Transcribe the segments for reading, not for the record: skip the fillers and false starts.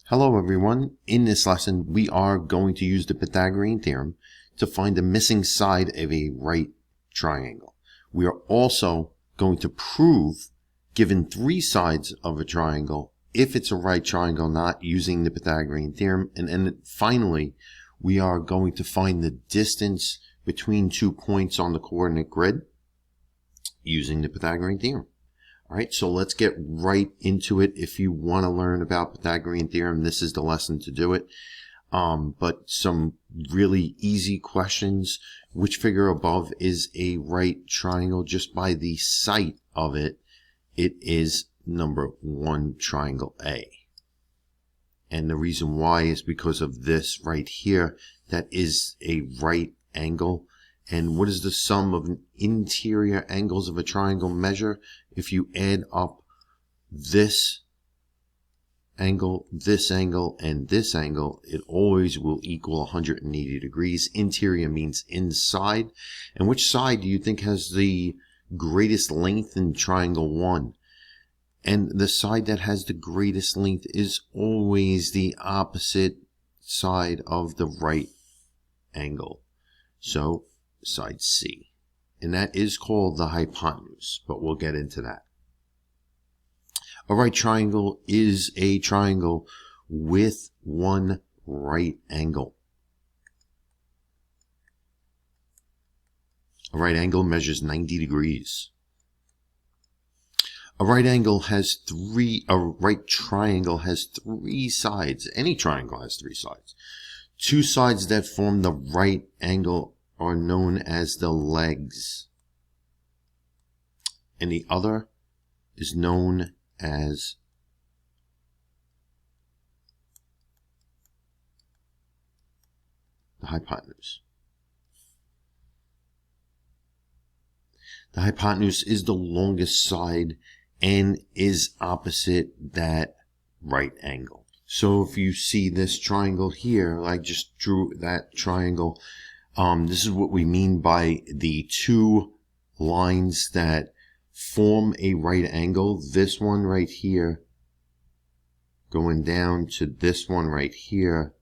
Hello everyone. In this lesson, we are going to use the Pythagorean Theorem to find the missing side of a right triangle. We are also going to prove, given three sides of a triangle, if it's a right triangle or not using the Pythagorean Theorem. And then finally, we are going to find the distance between 2 points on the coordinate grid using the Pythagorean Theorem. All right, so let's get right into it. If you want to learn about Pythagorean Theorem, this is the lesson to do it. But some really easy questions. Which figure above is a right triangle? Just by the sight of it, it is number 1, triangle A. And the reason why is because of this right here. That is a right angle. And what is the sum of interior angles of a triangle measure? If you add up this angle, and this angle, it always will equal 180 degrees. Interior means inside. And which side do you think has the greatest length in triangle 1? And the side that has the greatest length is always the opposite side of the right angle. So side C. And that is called the hypotenuse, but we'll get into that. A right triangle is a triangle with one right angle. A right angle measures 90 degrees. A right triangle has three sides. Any triangle has three sides. Two sides that form the right angle are known as the legs, and the other is known as the hypotenuse. The hypotenuse is the longest side and is opposite that right angle. So if you see this triangle here, I just drew that triangle. This is what we mean by the two lines that form a right angle. This one right here going down to this one right here,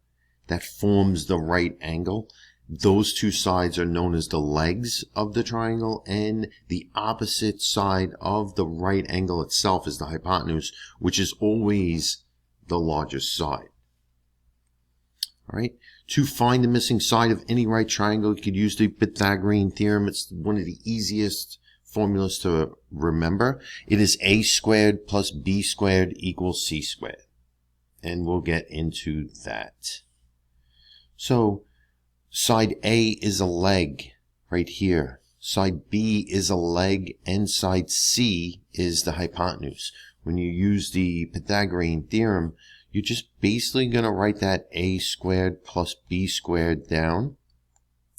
that forms the right angle. Those two sides are known as the legs of the triangle, and the opposite side of the right angle itself is the hypotenuse, which is always the largest side. All right. To find the missing side of any right triangle, you could use the Pythagorean Theorem. It's one of the easiest formulas to remember. It is a squared plus b squared equals c squared. And we'll get into that. So side A is a leg right here. Side B is a leg, and side C is the hypotenuse. When you use the Pythagorean Theorem, you're just basically going to write that a squared plus b squared down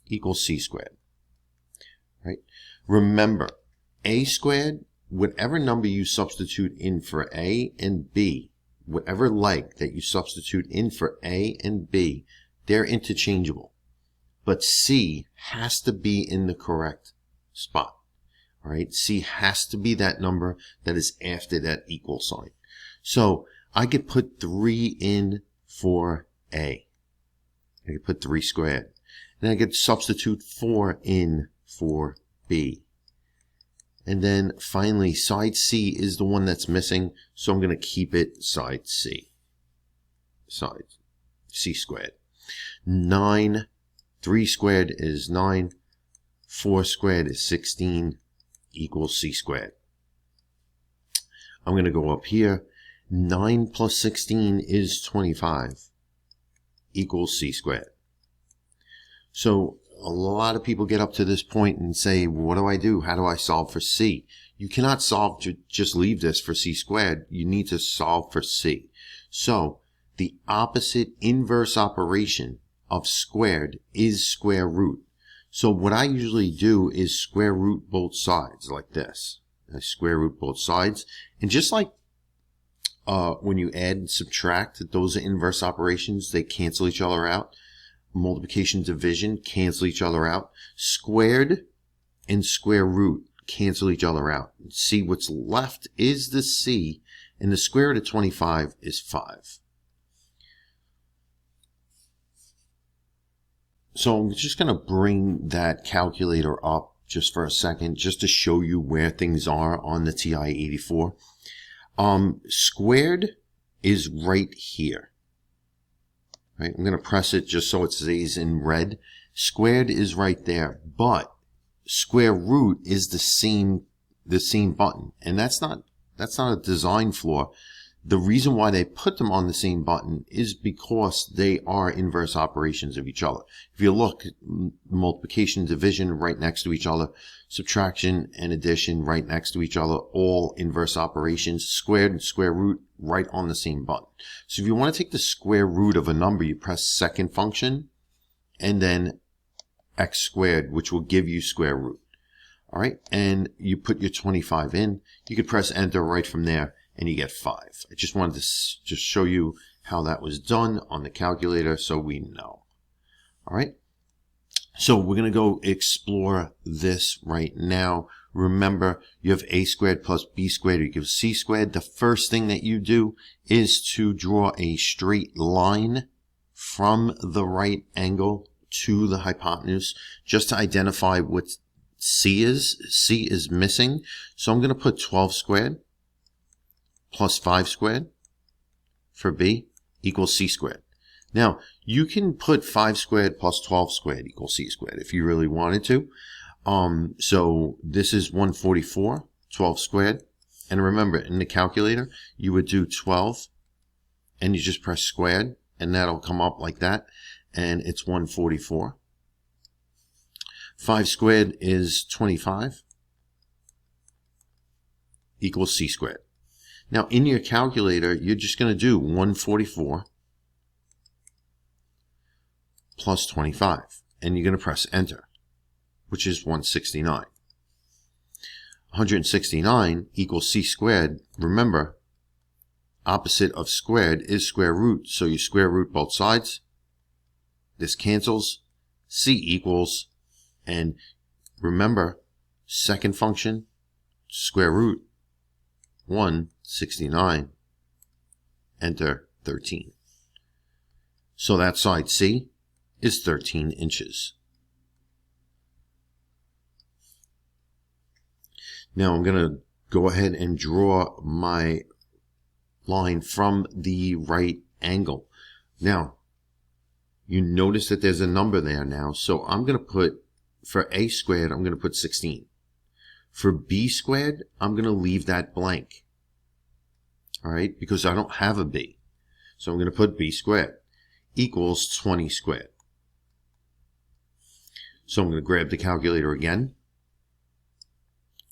equals c squared. Right? Remember, a squared, whatever number you substitute in for a and b, whatever leg that you substitute in for a and b, they're interchangeable. But c has to be in the correct spot. All right? C has to be that number that is after that equal sign. So I could put 3 in for A. I could put 3 squared. And I could substitute 4 in for B. And then finally, side C is the one that's missing, so I'm going to keep it side C. Side C squared. 9, 3 squared is 9, 4 squared is 16, equals C squared. I'm going to go up here. 9 plus 16 is 25, equals c squared. So a lot of people get up to this point and say, what do I do? How do I solve for c? You cannot solve to just leave this for c squared. You need to solve for c. So the opposite inverse operation of squared is square root. So what I usually do is square root both sides like this. I square root both sides, and just like when you add and subtract, those are inverse operations. They cancel each other out. Multiplication, division cancel each other out. Squared and square root cancel each other out. See, what's left is the c, and the square root of 25 is 5. So I'm just going to bring that calculator up just for a second, just to show you where things are on the TI-84. Squared is right here. Right? I'm going to press it just so it stays in red. Squared is right there, but square root is the same button, and that's not a design flaw. The reason why they put them on the same button is because they are inverse operations of each other. If you look, multiplication and division right next to each other, subtraction and addition right next to each other, all inverse operations. Squared and square root right on the same button. So if you want to take the square root of a number, you press second function and then x squared, which will give you square root. All right, and you put your 25 in. You could press enter right from there, and you get 5. I just wanted to just show you how that was done on the calculator so we know. All right, so we're going to go explore this right now. Remember, you have a squared plus b squared equals c squared. The first thing that you do is to draw a straight line from the right angle to the hypotenuse, just to identify what C is. C is missing. So I'm going to put 12 squared plus 5 squared for B equals C squared. Now, you can put 5 squared plus 12 squared equals C squared if you really wanted to. So this is 144, 12 squared. And remember, in the calculator, you would do 12 and you just press squared and that'll come up like that. And it's 144. 5 squared is 25 equals C squared. Now, in your calculator, you're just going to do 144 plus 25, and you're going to press enter, which is 169. 169 equals C squared. Remember, opposite of squared is square root, so you square root both sides. This cancels. C equals, and remember, second function, square root, 169, enter 13. So that side C is 13 inches. Now I'm going to go ahead and draw my line from the right angle. Now, you notice that there's a number there now, so I'm going to put, for a squared, I'm going to put 16. For b squared, I'm going to leave that blank. All right, because I don't have a b. So I'm going to put b squared equals 20 squared. So I'm going to grab the calculator again,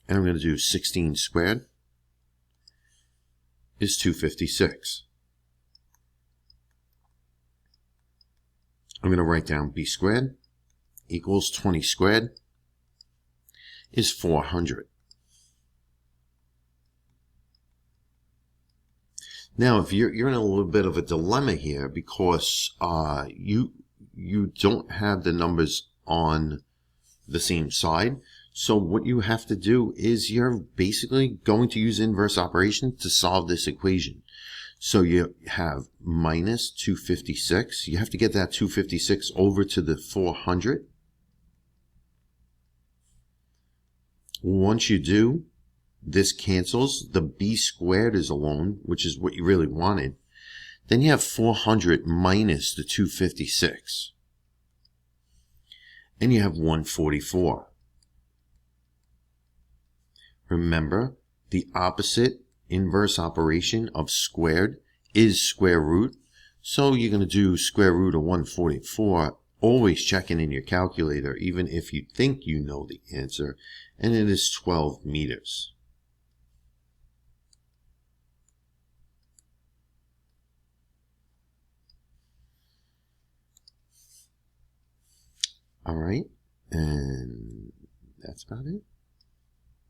and I'm going to do 16 squared is 256. I'm going to write down b squared equals 20 squared is 400. Now, if you're in a little bit of a dilemma here because you don't have the numbers on the same side, so what you have to do is you're basically going to use inverse operation to solve this equation. So you have minus 256. You have to get that 256 over to the 400. Once you do, this cancels. The b squared is alone, which is what you really wanted. Then you have 400 minus the 256. And you have 144. Remember, the opposite inverse operation of squared is square root. So you're going to do square root of 144, always checking in your calculator, even if you think you know the answer, and it is 12 meters. All right, and that's about it.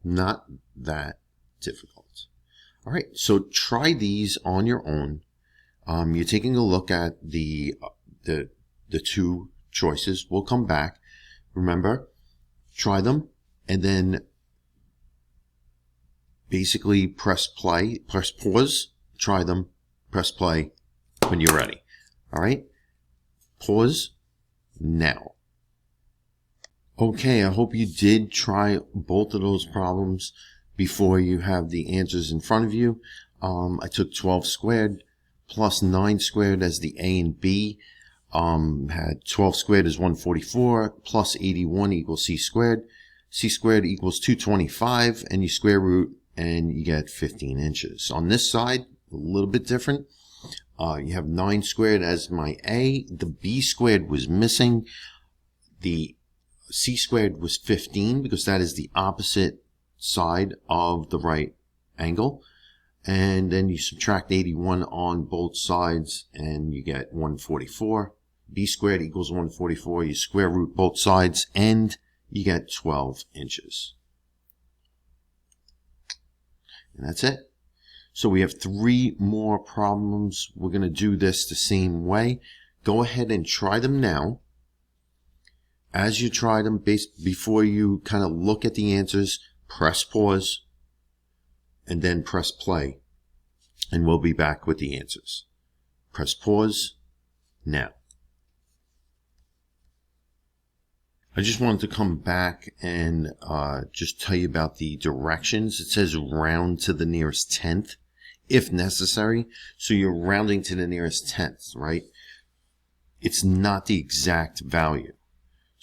Not that difficult. All right, so try these on your own. You're taking a look at the two choices. We'll come back. Remember, try them, and then basically press play, press pause, try them, press play when you're ready. All right, pause now. Okay, I hope you did try both of those problems before you have the answers in front of you. I took 12 squared plus 9 squared as the A and B. Had 12 squared is 144 plus 81 equals C squared. C squared equals 225, and you square root and you get 15 inches. On this side, a little bit different. You have 9 squared as my A. The B squared was missing. The C squared was 15 because that is the opposite side of the right angle. And then you subtract 81 on both sides and you get 144. B squared equals 144. You square root both sides and you get 12 inches. And that's it. So we have 3 more problems. We're going to do this the same way. Go ahead and try them now. As you try them, before you kind of look at the answers, press pause and then press play. And we'll be back with the answers. Press pause now. I just wanted to come back and just tell you about the directions. It says round to the nearest tenth, if necessary. So you're rounding to the nearest tenth, right? It's not the exact value.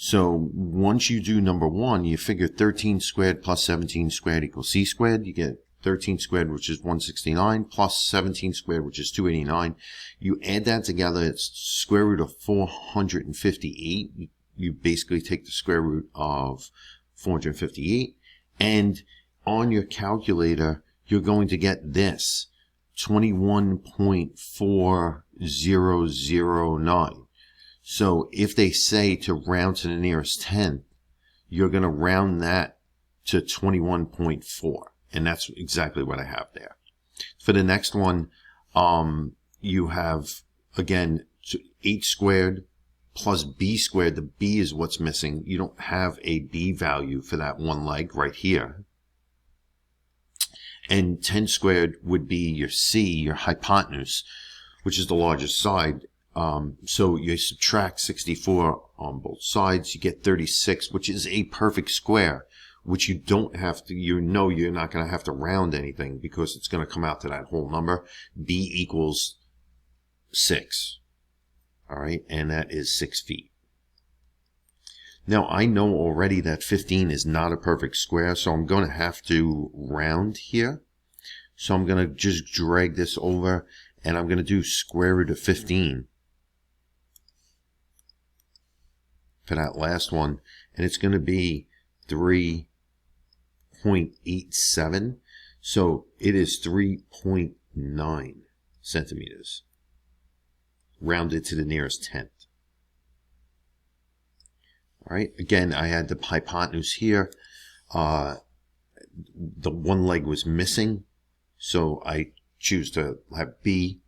So once you do number 1, you figure 13 squared plus 17 squared equals C squared. You get 13 squared, which is 169, plus 17 squared, which is 289. You add that together, it's square root of 458. You basically take the square root of 458. And on your calculator, you're going to get this, 21.4009. So if they say to round to the nearest tenth, you're going to round that to 21.4. And that's exactly what I have there. For the next one, you have, again, 8 squared plus B squared. The B is what's missing. You don't have a B value for that one leg right here. And 10 squared would be your C, your hypotenuse, which is the largest side. So you subtract 64 on both sides, you get 36, which is a perfect square, which you don't have to, you're not going to have to round anything because it's going to come out to that whole number. B equals 6. All right, and that is 6 feet. Now, I know already that 15 is not a perfect square, so I'm going to have to round here. So I'm going to just drag this over, and I'm going to do square root of 15. For that last one, and it's going to be 3.87, so it is 3.9 centimeters, rounded to the nearest tenth. All right, again, I had the hypotenuse here. The one leg was missing, so I choose to have B.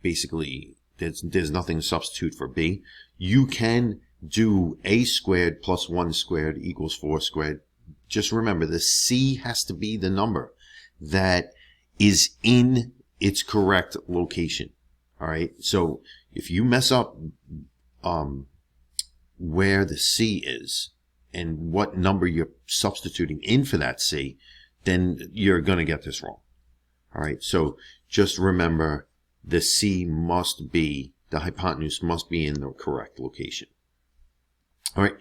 Basically, there's nothing to substitute for B. You can do A squared plus 1 squared equals 4 squared. Just remember, the C has to be the number that is in its correct location. All right. So if you mess up where the C is and what number you're substituting in for that C, then you're going to get this wrong. All right. So just remember, the C must be, the hypotenuse must be in the correct location. All right,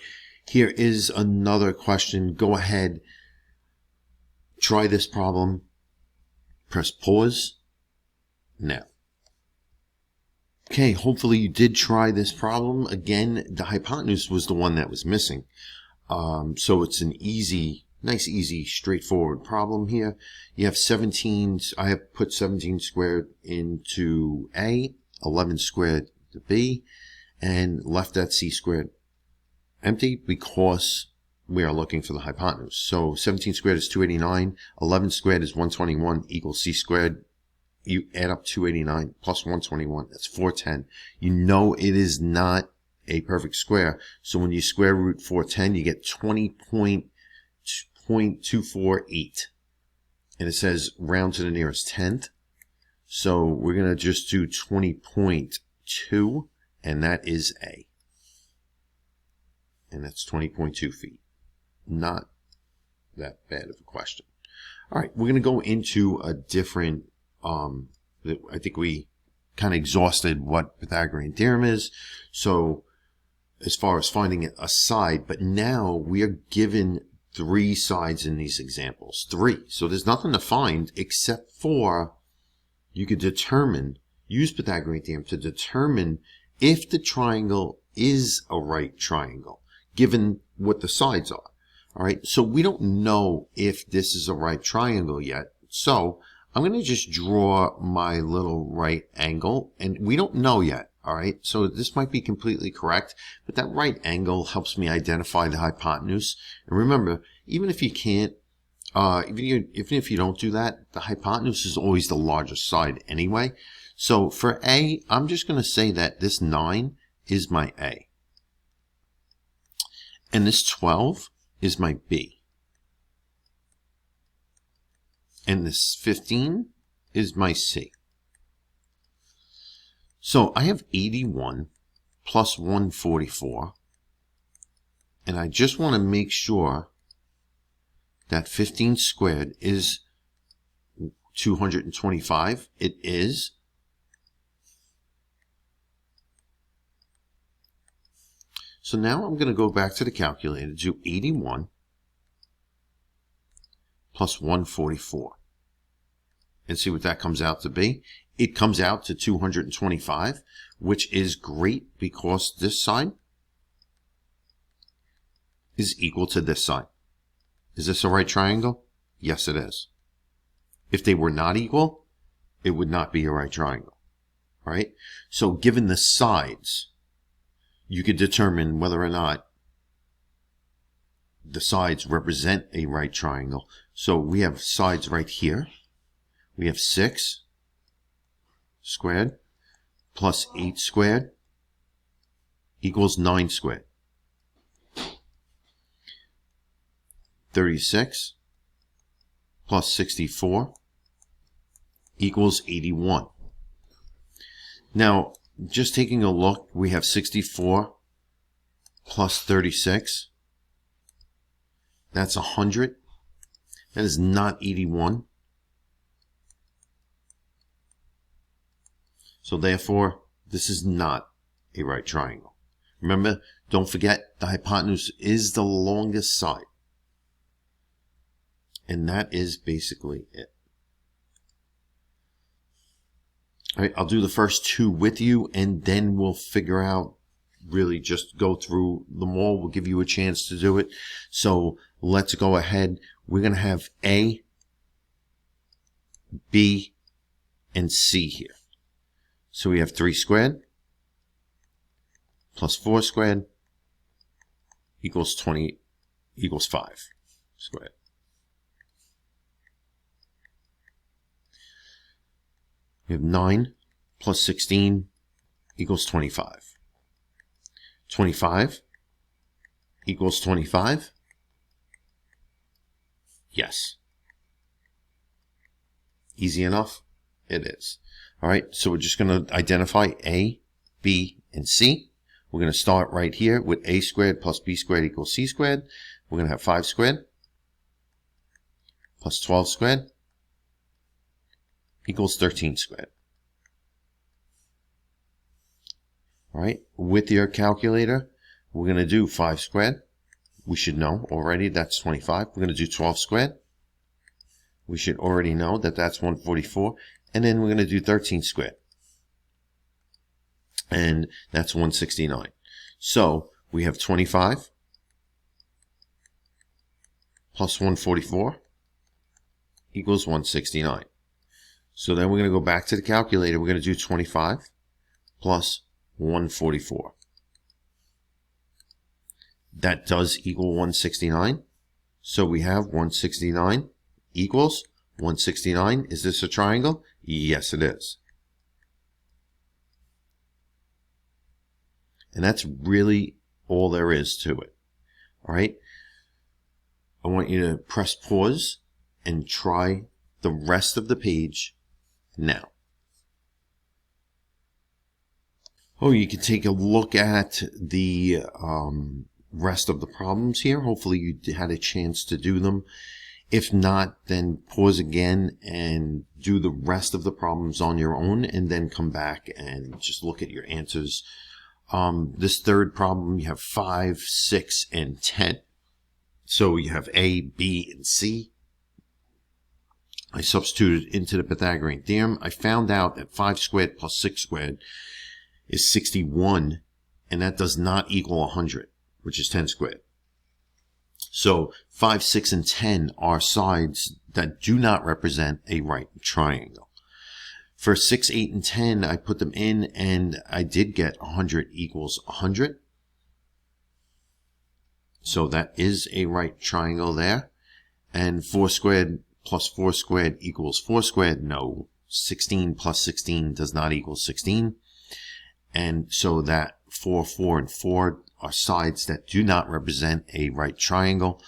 here is another question. Go ahead, try this problem, press pause now. Okay, hopefully you did try this problem. Again, the hypotenuse was the one that was missing. So it's an nice, easy, straightforward problem here. You have 17, I have put 17 squared into A, 11 squared to B, and left that C squared empty because we are looking for the hypotenuse. So 17 squared is 289, 11 squared is 121 equals C squared. You add up 289 plus 121, that's 410. You know it is not a perfect square. So when you square root 410, you get 20.248, and it says round to the nearest tenth. So we're going to just do 20.2, and that is A. and that's 20.2 feet. Not that bad of a question. All right, we're going to go into a different, I think we kind of exhausted what Pythagorean theorem is. So as far as finding a side, but now we are given 3 sides in these examples. 3. So there's nothing to find except for you could determine, use Pythagorean theorem to determine if the triangle is a right triangle, given what the sides are. All right, so we don't know if this is a right triangle yet. So I'm going to just draw my little right angle, and we don't know yet. All right, so this might be completely correct, but that right angle helps me identify the hypotenuse. And remember, even if you can't, even if you don't do that, the hypotenuse is always the largest side anyway. So for A, I'm just going to say that this 9 is my A. And this 12 is my B. And this 15 is my C. So I have 81 plus 144. And I just want to make sure that 15 squared is 225. It is. So now I'm going to go back to the calculator, do 81 plus 144. And see what that comes out to be. It comes out to 225, which is great because this side is equal to this side. Is this a right triangle? Yes, it is. If they were not equal, it would not be a right triangle. All right? So given the sides, you could determine whether or not the sides represent a right triangle. So we have sides right here. We have 6 squared plus 8 squared equals 9 squared. 36 plus 64 equals 81. Now, just taking a look, we have 64 plus 36. That's 100. That is not 81. So therefore, this is not a right triangle. Remember, don't forget, the hypotenuse is the longest side. And that is basically it. All right, I'll do the first 2 with you, and then we'll figure out, really just go through them all. We'll give you a chance to do it. So let's go ahead. We're going to have A, B, and C here. So we have 3 squared plus 4 squared equals 5 squared. We have 9 plus 16 equals 25. 25 equals 25? Yes. Easy enough? It is. All right, so we're just going to identify A, B, and C. We're going to start right here with A squared plus B squared equals C squared. We're going to have 5 squared plus 12 squared equals 13 squared. All right, with your calculator, we're going to do 5 squared. We should know already that's 25. We're going to do 12 squared. We should already know that that's 144. And then we're going to do 13 squared. And that's 169. So we have 25 plus 144 equals 169. So then we're going to go back to the calculator. We're going to do 25 plus 144. That does equal 169. So we have 169 equals 169. Is this a triangle? Yes, it is. And that's really all there is to it. All right. I want you to press pause and try the rest of the page now. Oh, you can take a look at the rest of the problems here. Hopefully you had a chance to do them. If not, then pause again and do the rest of the problems on your own, and then come back and just look at your answers. This third problem, you have 5, 6, and 10. So you have A, B, and C. I substituted into the Pythagorean theorem. I found out that 5 squared plus 6 squared is 61, and that does not equal 100, which is 10 squared. So 5, 6, and 10 are sides that do not represent a right triangle. For 6, 8, and 10, I put them in, and I did get 100 equals 100. So that is a right triangle there. And 4 squared plus 4 squared equals 4 squared. No. 16 plus 16 does not equal 16. And so that 4, 4, and 4 are sides that do not represent a right triangle.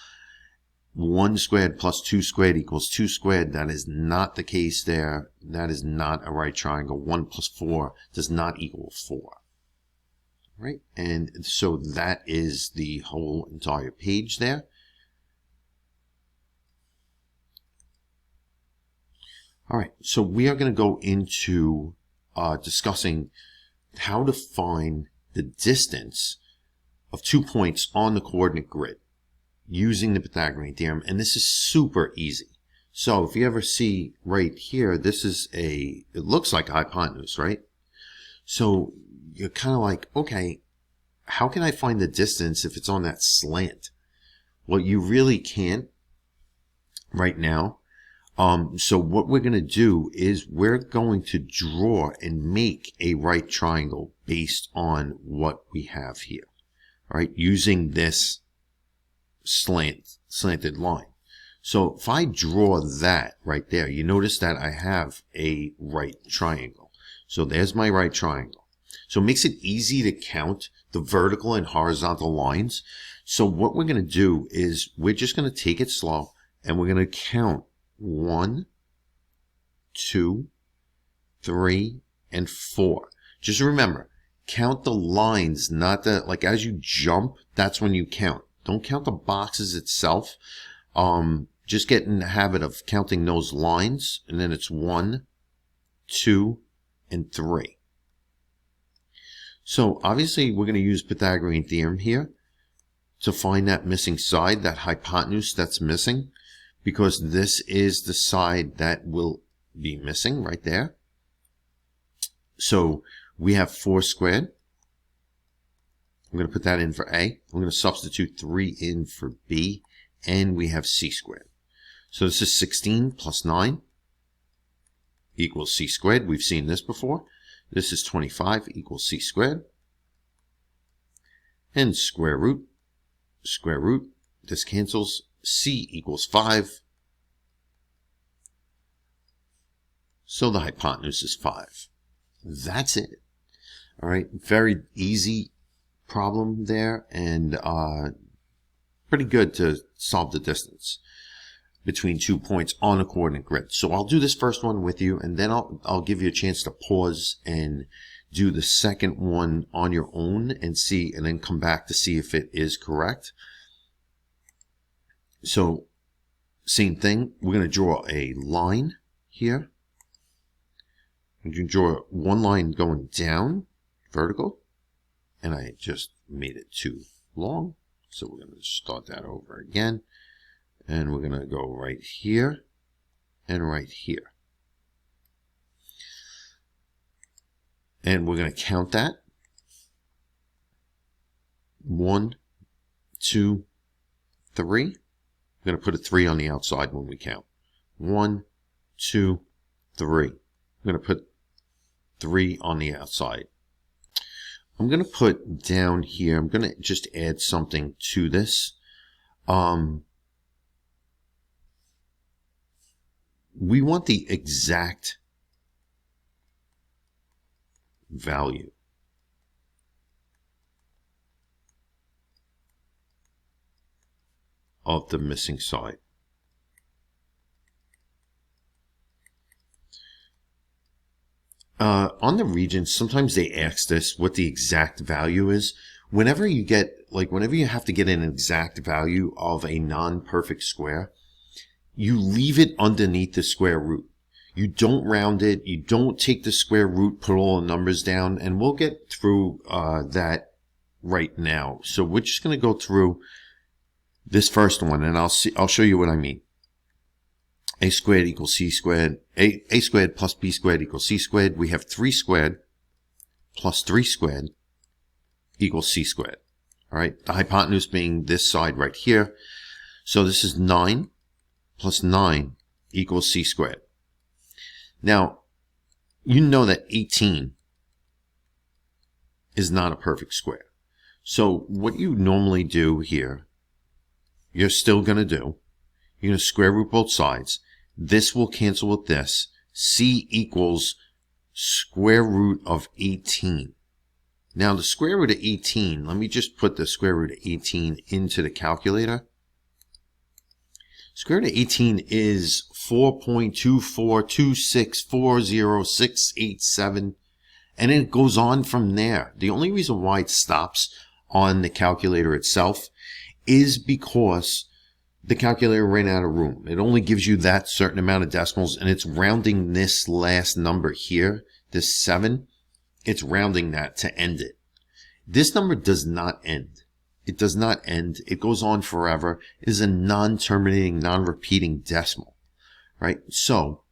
1 squared plus 2 squared equals 2 squared. That is not the case there. That is not a right triangle. 1 plus 4 does not equal 4. Right? And so that is the whole entire page there. All right, so we are going to go into discussing how to find the distance of 2 points on the coordinate grid using the Pythagorean theorem, and this is super easy. So if you ever see right here, this is it looks like a hypotenuse, right? So you're kind of like, okay, how can I find the distance if it's on that slant? Well, you really can't right now. So what we're going to do is we're going to draw and make a right triangle based on what we have here, all right, using this slanted line. So if I draw that right there, you notice that I have a right triangle. So there's my right triangle. So it makes it easy to count the vertical and horizontal lines. So what we're going to do is we're just going to take it slow, and we're going to count 1, 2, 3, and 4. Just remember, count the lines, not the, like as you jump, that's when you count. Don't count the boxes itself. Just get in the habit of counting those lines, and then it's 1, 2, and 3. So obviously we're going to use Pythagorean theorem here to find that missing side, that hypotenuse that's missing, because this is the side that will be missing right there. So we have 4 squared. I'm going to put that in for A. I'm going to substitute 3 in for B, and we have C squared. So this is 16 plus 9 equals C squared. We've seen this before. This is 25 equals C squared. And square root, this cancels. C equals 5. So the hypotenuse is 5. That's it. All right, very easy problem there, and pretty good to solve the distance between 2 points on a coordinate grid. So I'll do this first one with you, and then I'll give you a chance to pause and do the second one on your own and see, and then come back to see if it is correct. So same thing, we're going to draw a line here. You can draw one line going down, vertical, and I just made it too long. So we're going to start that over again. And we're going to go right here and right here. And we're going to count that. 1, 2, 3. We're going to put a 3 on the outside when we count. 1, 2, 3. I'm going to put 3 on the outside. I'm going to put down here, I'm going to just add something to this. We want the exact value of the missing side. On the regions, sometimes they ask this, what the exact value is. whenever you have to get an exact value of a non-perfect square, you leave it underneath the square root. You don't round it. You don't take the square root, put all the numbers down, and we'll get through that right now. So we're just going to go through this first one, and I'll show you what I mean. A squared equals c squared. A squared plus b squared equals c squared. We have 3 squared plus 3 squared equals c squared. All right, the hypotenuse being this side right here. So this is 9 plus 9 equals c squared. Now, you know that 18 is not a perfect square. So what you normally do here, you're still going to do, you're going to square root both sides. This will cancel with this. C equals square root of 18. Now the square root of 18, let me just put the square root of 18 into the calculator. Square root of 18 is 4.242640687, and it goes on from there. The only reason why it stops on the calculator itself is because the calculator ran out of room. It only gives you that certain amount of decimals, and it's rounding this last number here, this 7. It's rounding that to end it. This number does not end. It does not end. It goes on forever. It is a non-terminating, non-repeating decimal, right? So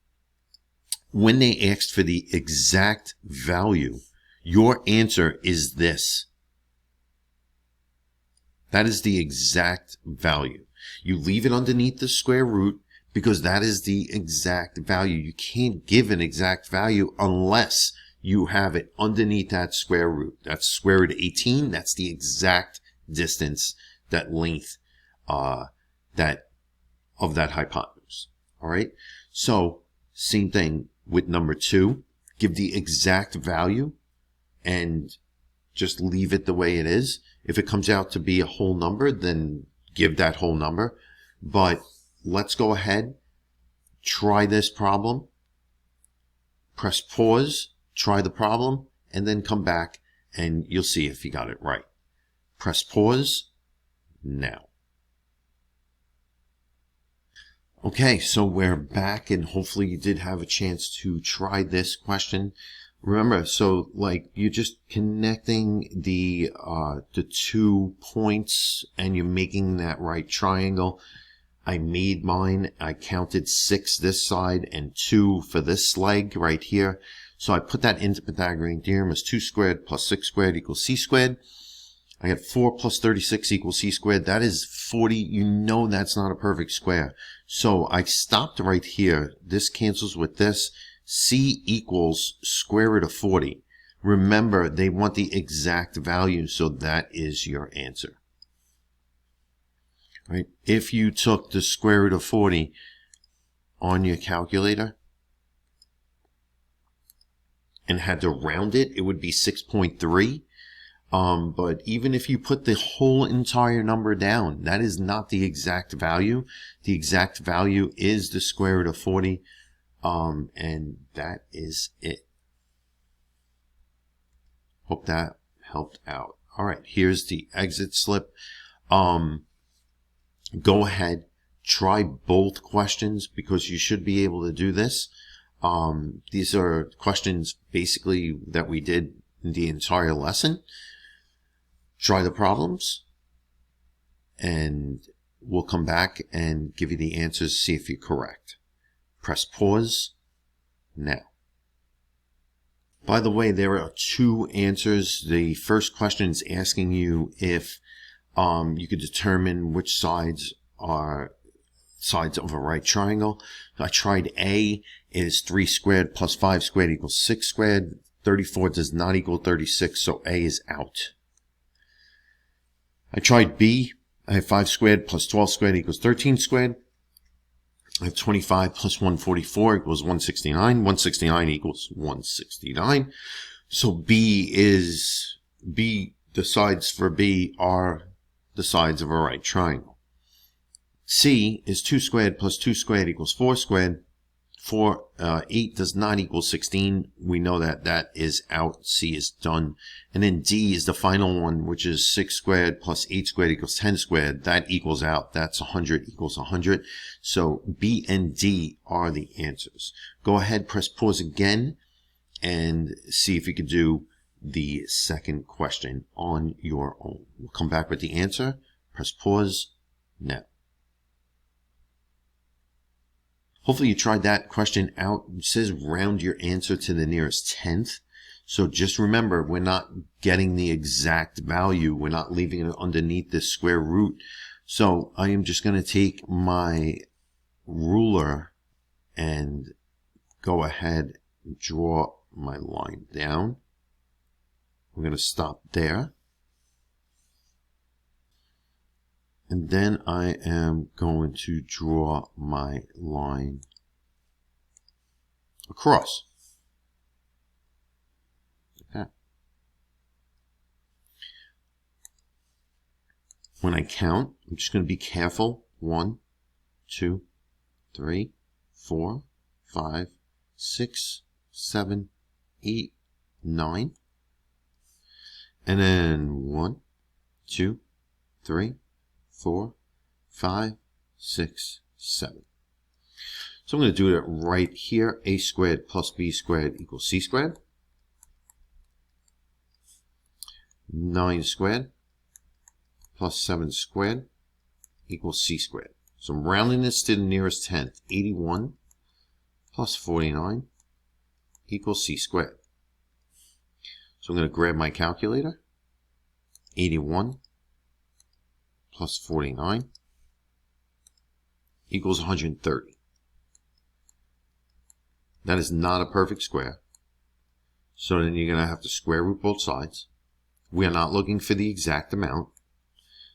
when they asked for the exact value, your answer is this. That is the exact value. You leave it underneath the square root because that is the exact value. You can't give an exact value unless you have it underneath that square root. That's square root of 18. That's the exact distance, that length, of that hypotenuse. All right. So same thing with number 2. Give the exact value and just leave it the way it is. If it comes out to be a whole number, then give that whole number. But let's go ahead, try this problem, press pause, try the problem, and then come back and you'll see if you got it right. Press pause now. Okay, so we're back, and hopefully you did have a chance to try this question. Remember, so like you're just connecting the 2 points and you're making that right triangle. I made mine. I counted 6 this side and 2 for this leg right here. So I put that into Pythagorean Theorem as 2 squared plus 6 squared equals c squared. I got 4 plus 36 equals c squared. That is 40. You know that's not a perfect square. So I stopped right here. This cancels with this. C equals square root of 40. Remember, they want the exact value, so that is your answer. Right? If you took the square root of 40 on your calculator and had to round it, it would be 6.3. But even if you put the whole entire number down, that is not the exact value. The exact value is the square root of 40. And that is it. Hope that helped out. All right, here's the exit slip. Go ahead, try both questions because you should be able to do this. These are questions basically that we did in the entire lesson. Try the problems, and we'll come back and give you the answers, see if you're correct. Press pause now. By the way, there are 2 answers. The first question is asking you if you could determine which sides are sides of a right triangle. I tried A. It is 3 squared plus 5 squared equals 6 squared. 34 does not equal 36, so A is out. I tried B. I have 5 squared plus 12 squared equals 13 squared. I have 25 plus 144 equals 169. 169 equals 169. So the sides for B are the sides of a right triangle. C is 2 squared plus 2 squared equals 4 squared. 8 does not equal 16. We know that that is out. C is done. And then D is the final one, which is 6 squared plus 8 squared equals 10 squared. That equals out. That's 100 equals 100. So B and D are the answers. Go ahead, press pause again, and see if you can do the second question on your own. We'll come back with the answer. Press pause now. Hopefully you tried that question out. It says round your answer to the nearest tenth. So just remember, we're not getting the exact value. We're not leaving it underneath the square root. So I am just going to take my ruler and go ahead and draw my line down. We're going to stop there. And then I am going to draw my line across. Okay. When I count, I'm just going to be careful. 1, 2, 3, 4, 5, 6, 7, 8, 9. And then 1, 2, 3, 4, 5, 6, 7. So I'm going to do it right here. A squared plus B squared equals C squared. 9 squared plus 7 squared equals C squared. So I'm rounding this to the nearest tenth. 81 plus 49 equals C squared. So I'm going to grab my calculator. 81 plus 49 equals 130. That is not a perfect square. So then you're going to have to square root both sides. We are not looking for the exact amount.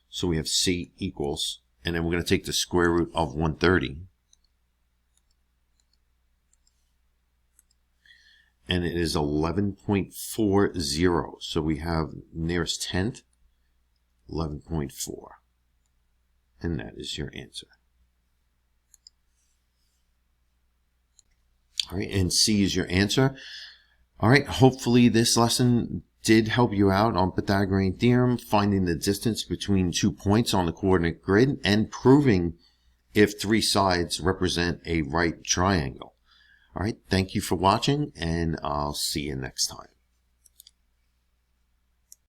So we have C equals, and then we're going to take the square root of 130. And it is 11.40. So we have nearest tenth, 11.4. And that is your answer. All right, and C is your answer. All right, hopefully this lesson did help you out on Pythagorean Theorem, finding the distance between 2 points on the coordinate grid and proving if 3 sides represent a right triangle. All right, thank you for watching, and I'll see you next time.